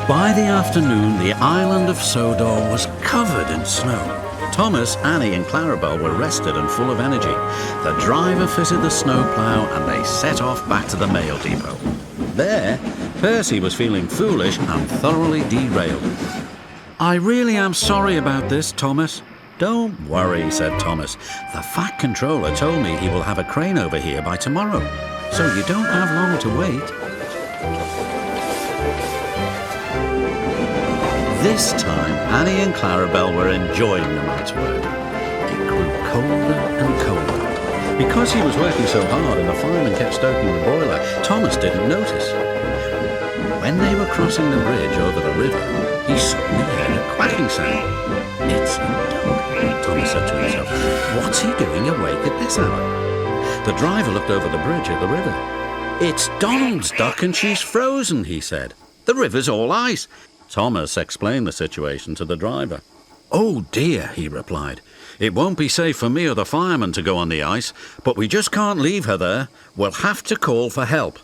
By the afternoon, the island of Sodor was covered in snow. Thomas, Annie and Clarabelle were rested and full of energy. The driver fitted the snowplough and they set off back to the mail depot. There, Percy was feeling foolish and thoroughly derailed. "I really am sorry about this, Thomas." "Don't worry," said Thomas. "The Fat Controller told me he will have a crane over here by tomorrow, so you don't have long to wait." This time, Annie and Clarabelle were enjoying the man's work. It grew colder and colder. Because he was working so hard and the fireman kept stoking the boiler, Thomas didn't notice. When they were crossing the bridge over the river, he suddenly heard a quacking sound. "It's a duck," Thomas said to himself. "What's he doing awake at this hour?" The driver looked over the bridge at the river. "It's Donald's duck and she's frozen," he said. "The river's all ice." Thomas explained the situation to the driver. "Oh dear," he replied. "It won't be safe for me or the fireman to go on the ice, but we just can't leave her there. We'll have to call for help."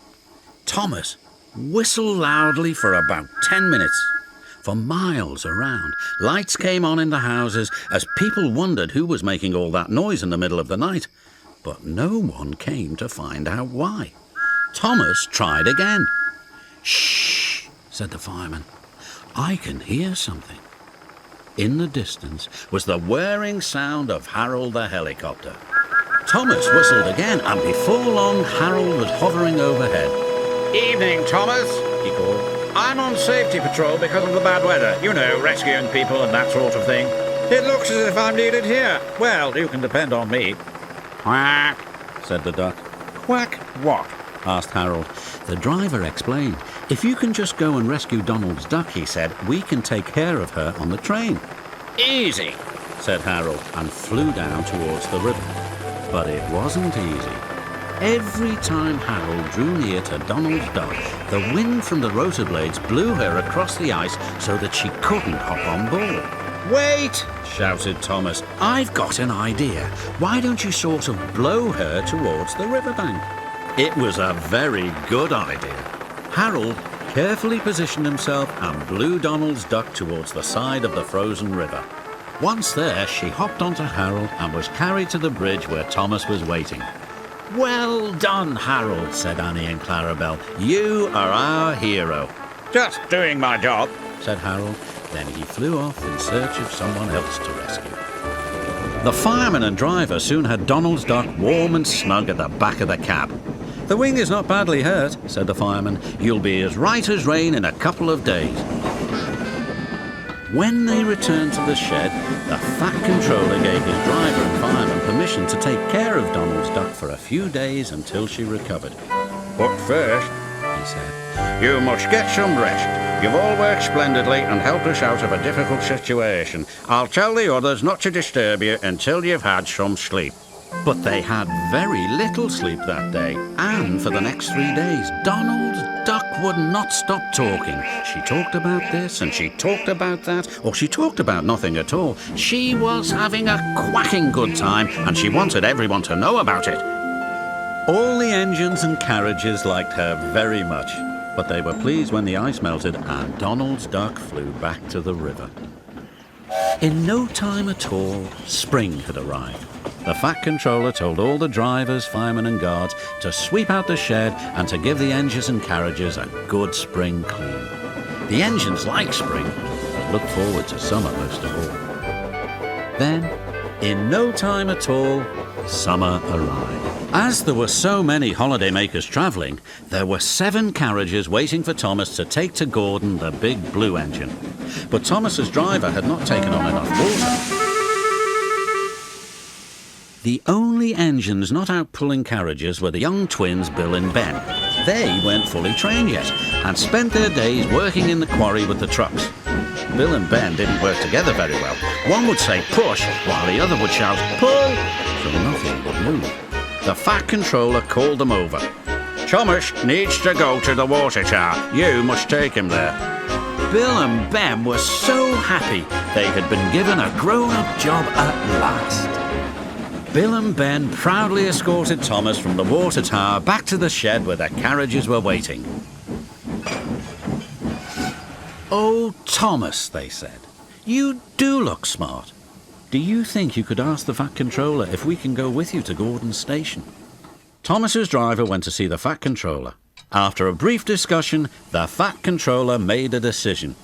Thomas whistled loudly for about 10 minutes. For miles around, lights came on in the houses as people wondered who was making all that noise in the middle of the night. But no one came to find out why. Thomas tried again. "Shh," said the fireman. "I can hear something." In the distance was the whirring sound of Harold the helicopter. Thomas whistled again, and before long Harold was hovering overhead. "Evening, Thomas," he called. "I'm on safety patrol because of the bad weather. You know, rescuing people and that sort of thing. It looks as if I'm needed here. Well, you can depend on me." "Quack," said the duck. "Quack what?" asked Harold. The driver explained. "If you can just go and rescue Donald's duck," he said, "we can take care of her on the train." "Easy," said Harold, and flew down towards the river. But it wasn't easy. Every time Harold drew near to Donald's duck, the wind from the rotor blades blew her across the ice so that she couldn't hop on board. "Wait!" shouted Thomas. "I've got an idea. Why don't you sort of blow her towards the riverbank?" It was a very good idea. Harold carefully positioned himself and blew Donald's duck towards the side of the frozen river. Once there, she hopped onto Harold and was carried to the bridge where Thomas was waiting. "Well done, Harold," said Annie and Clarabelle. "You are our hero." "Just doing my job," said Harold. Then he flew off in search of someone else to rescue. The fireman and driver soon had Donald's duck warm and snug at the back of the cab. "The wing is not badly hurt," said the fireman. "You'll be as right as rain in a couple of days." When they returned to the shed, the Fat Controller gave his driver and fireman permission to take care of Donald's duck for a few days until she recovered. "But first," he said, "you must get some rest. You've all worked splendidly and helped us out of a difficult situation. I'll tell the others not to disturb you until you've had some sleep." But they had very little sleep that day, and for the next 3 days, Donald's duck would not stop talking. She talked about this, and she talked about that, or she talked about nothing at all. She was having a quacking good time, and she wanted everyone to know about it. All the engines and carriages liked her very much, but they were pleased when the ice melted and Donald's duck flew back to the river. In no time at all, spring had arrived. The Fat Controller told all the drivers, firemen and guards to sweep out the shed and to give the engines and carriages a good spring clean. The engines liked spring, but looked forward to summer most of all. Then, in no time at all, summer arrived. As there were so many holidaymakers travelling, there were 7 carriages waiting for Thomas to take to Gordon the big blue engine. But Thomas's driver had not taken on enough water. The only engines not out pulling carriages were the young twins Bill and Ben. They weren't fully trained yet and spent their days working in the quarry with the trucks. Bill and Ben didn't work together very well. One would say push while the other would shout pull, so nothing would move. The Fat Controller called them over. "Thomas needs to go to the water tower. You must take him there." Bill and Ben were so happy they had been given a grown-up job at last. Bill and Ben proudly escorted Thomas from the water tower back to the shed where the carriages were waiting. "Oh, Thomas," they said, "you do look smart. Do you think you could ask the Fat Controller if we can go with you to Gordon's station?" Thomas's driver went to see the Fat Controller. After a brief discussion, the Fat Controller made a decision.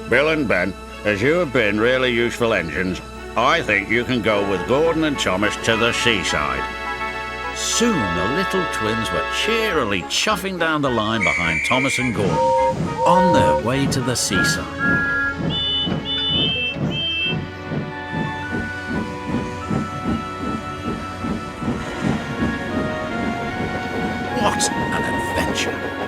Bill and Ben, as you have been really useful engines, I think you can go with Gordon and Thomas to the seaside. Soon the little twins were cheerily chuffing down the line behind Thomas and Gordon, on their way to the seaside. What an adventure!